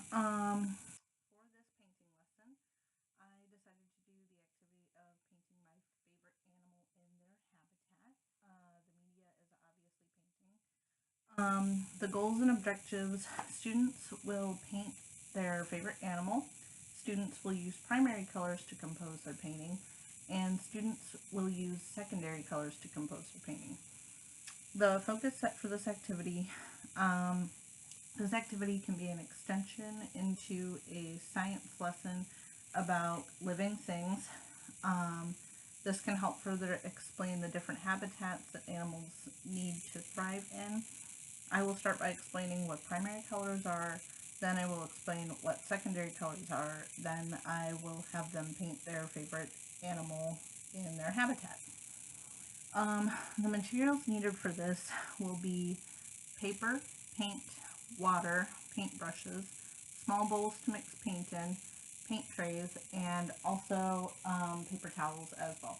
For this painting lesson, I decided to do the activity of painting my favorite animal in their habitat. The media is obviously painting. The goals and objectives, students will paint their favorite animal. Students will use primary colors to compose their painting, and students will use secondary colors to compose their painting. The focus set for um, this activity can be an extension into a science lesson about living things. Um, this can help further explain the different habitats that animals need to thrive in. I will start by explaining what primary colors are, then I will explain what secondary colors are, then I will have them paint their favorite animal in their habitat. The materials needed for this will be paper, paint, water, paint brushes, small bowls to mix paint in, paint trays, and also paper towels as well.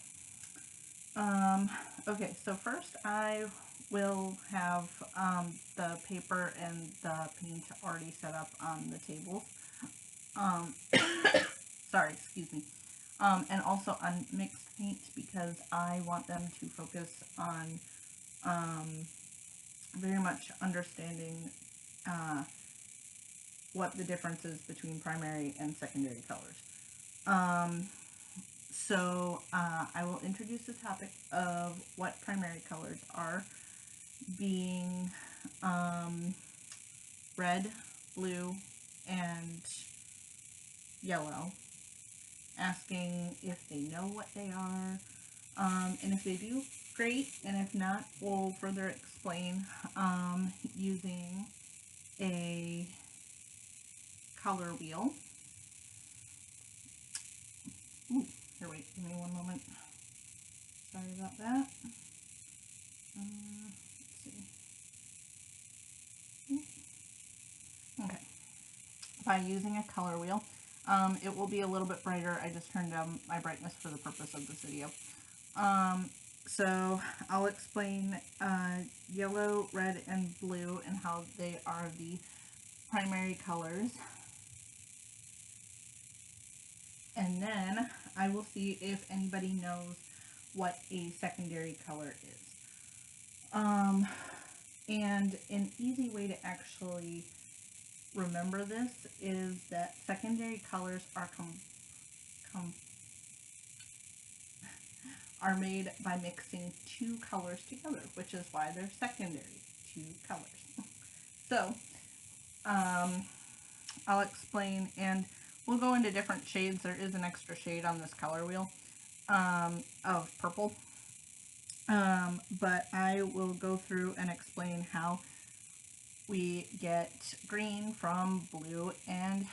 Okay, so first I will have the paper and the paint already set up on the table. Um, sorry, excuse me. And also on mixed paint because I want them to focus on very much understanding what the difference is between primary and secondary colors. I will introduce the topic of what primary colors are, being red, blue, and yellow, asking if they know what they are, and if they do, great, and if not, we'll further explain using a color wheel. Ooh, here, wait, give me one moment. Sorry about that. Let's see. Okay. By using a color wheel, it will be a little bit brighter. I just turned down my brightness for the purpose of this video. So I'll explain yellow, red, and blue and how they are the primary colors. And then I will see if anybody knows what a secondary color is. And an easy way to actually remember this is that secondary colors are made by mixing two colors together, which is why they're secondary, two colors. So, I'll explain, and we'll go into different shades. There is an extra shade on this color wheel of purple, but I will go through and explain how we get green from blue and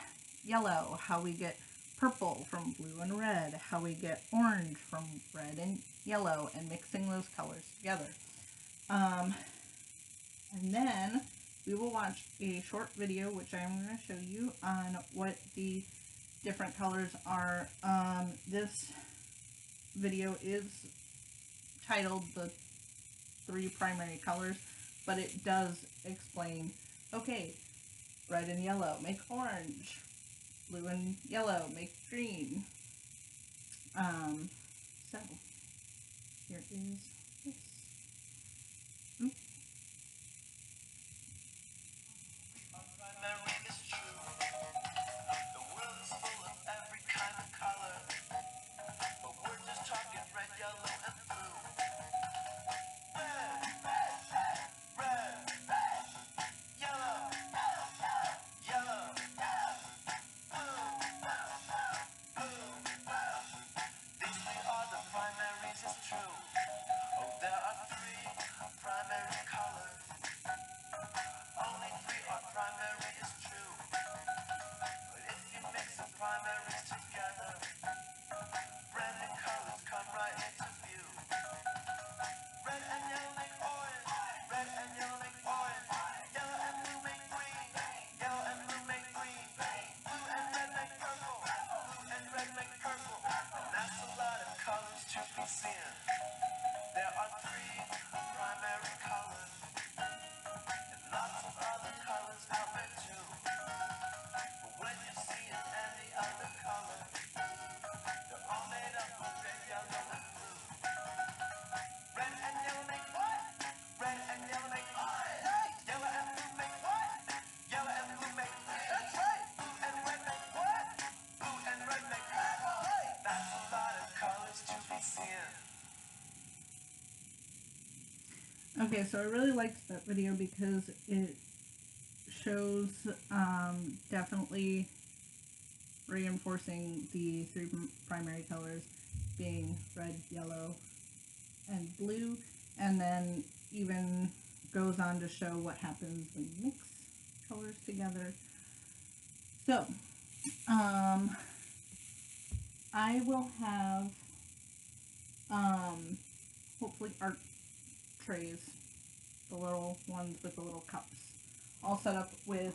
yellow, how we get purple from blue and red, how we get orange from red and yellow, and mixing those colors together. And then we will watch a short video, which I'm going to show you, on what the different colors are. This video is titled The Three Primary Colors, but it does explain, okay, red and yellow make orange, blue and yellow make green. So here is this. Oops. Okay, so I really liked that video because it shows definitely reinforcing the three primary colors being red, yellow, and blue, and then even goes on to show what happens when you mix colors together. So, I will have hopefully art trays, the little ones with the little cups, all set up with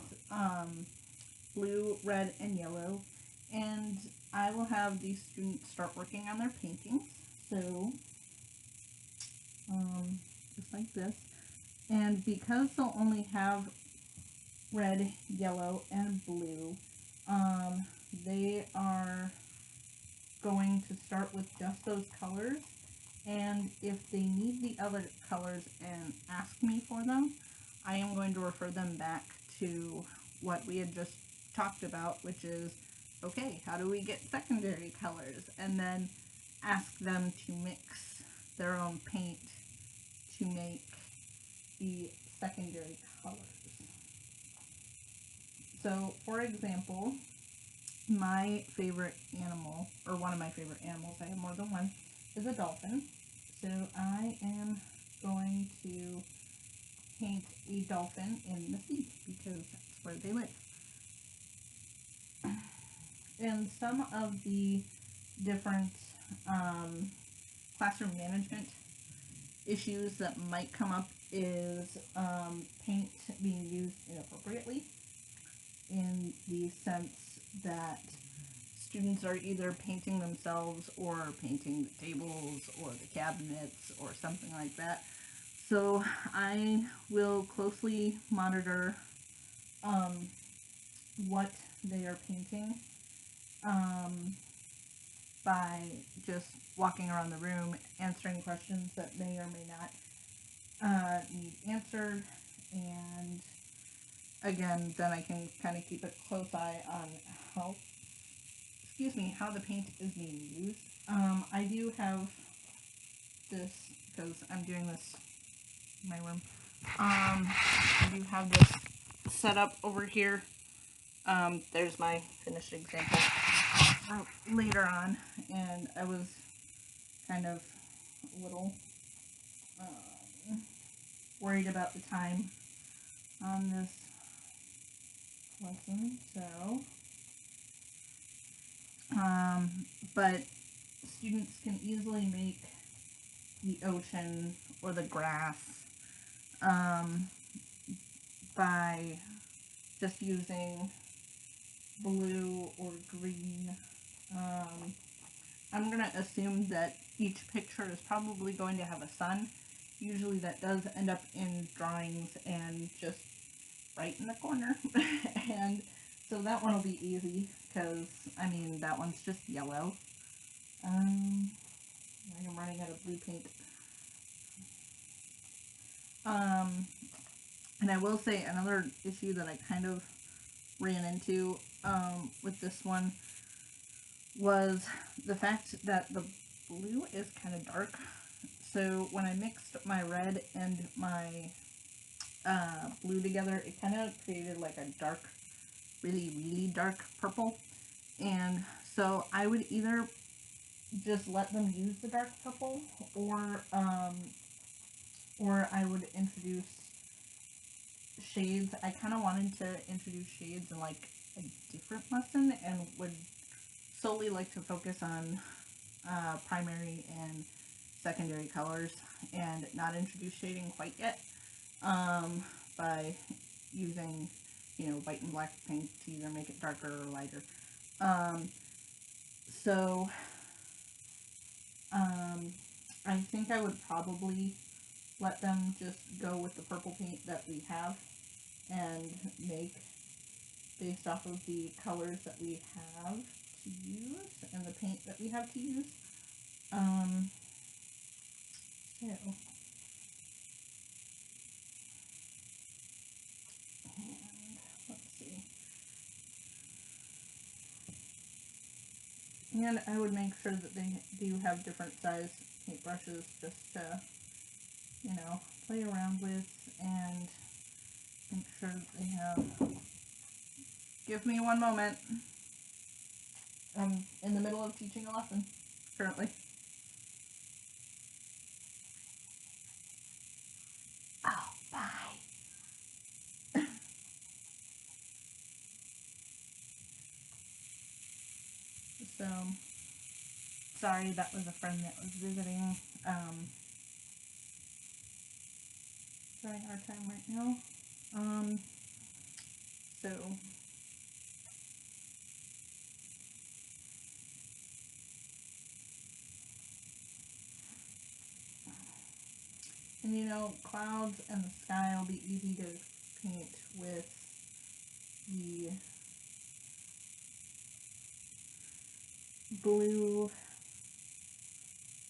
blue, red, and yellow, and I will have these students start working on their paintings. So, just like this, and because they'll only have red, yellow, and blue, they are going to start with just those colors, and if they need the other colors and ask me for them, I am going to refer them back to what we had just talked about, which is, okay, how do we get secondary colors? And then ask them to mix their own paint to make the secondary colors. So, for example, my favorite animal, or one of my favorite animals, I have more than one, is a dolphin. So I am going to paint a dolphin in the sea because that's where they live. And some of the different classroom management issues that might come up is paint being used inappropriately, in the sense that students are either painting themselves or painting the tables or the cabinets or something like that. So I will closely monitor what they are painting by just walking around the room, answering questions that may or may not need answered, and again, then I can kind of keep a close eye on how the paint is being used. I do have this, because I'm doing this in my room, I do have this set up over here. There's my finished example later on, and I was kind of a little worried about the time on this lesson, so but students can easily make the ocean or the grass by just using blue or green. I'm going to assume that each picture is probably going to have a sun. Usually that does end up in drawings and just right in the corner. And so that one will be easy because, I mean, that one's just yellow. I am running out of blue paint. And I will say another issue that I kind of ran into with this one was the fact that the blue is kind of dark. So when I mixed my red and my blue together, it kind of created like a dark, really, really dark purple. And so I would either just let them use the dark purple, or I would introduce shades. I kind of wanted to introduce shades in like a different lesson, and would solely like to focus on primary and secondary colors, and not introduce shading quite yet, by using, white and black paint to either make it darker or lighter. So I think I would probably let them just go with the purple paint that we have and make based off of the colors that we have to use and the paint that we have to use. So let's see. And I would make sure that they do have different size paintbrushes, just to, play around with and make sure that they have. Give me one moment. I'm in the middle of teaching a lesson currently. Oh, bye. So, sorry, that was a friend that was visiting. Having a hard time right now. So, and you know, clouds and the sky will be easy to paint with the blue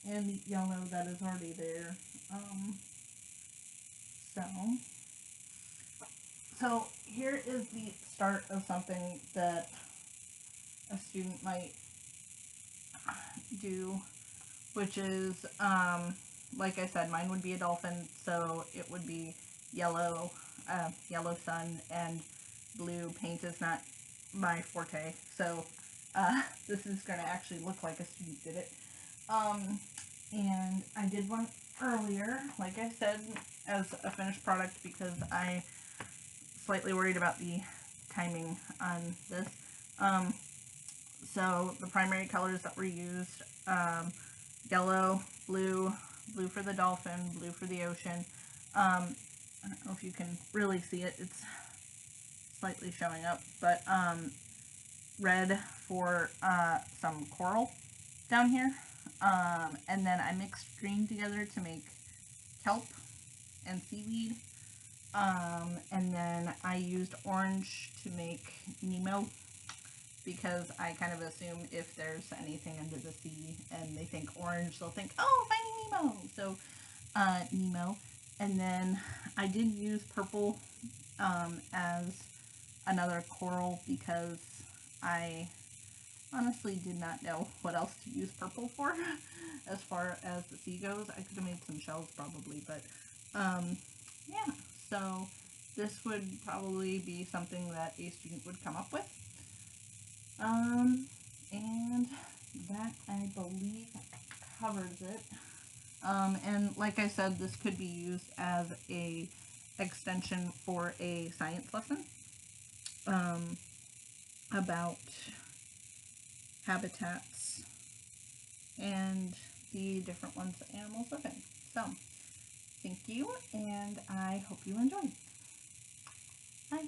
and the yellow that is already there. So here is the start of something that a student might do, which is, like I said, mine would be a dolphin, so it would be yellow, yellow sun, and blue. Paint is not my forte, so this is going to actually look like a student did it. And I did one earlier, like I said, as a finished product because I slightly worried about the timing on this. So the primary colors that were used, yellow, blue, blue for the dolphin, blue for the ocean. I don't know if you can really see it, it's slightly showing up, but red for some coral down here. And then I mixed green together to make kelp and seaweed. And then I used orange to make Nemo, because I kind of assume if there's anything under the sea and they think orange, they'll think, oh, Finding Nemo! So, Nemo. And then I did use purple as another coral because I honestly did not know what else to use purple for as far as the sea goes. I could have made some shells probably, but yeah, so this would probably be something that a student would come up with. And that, I believe, covers it. And like I said, this could be used as a extension for a science lesson about habitats and the different ones that animals live in. So, thank you, and I hope you enjoy. Bye.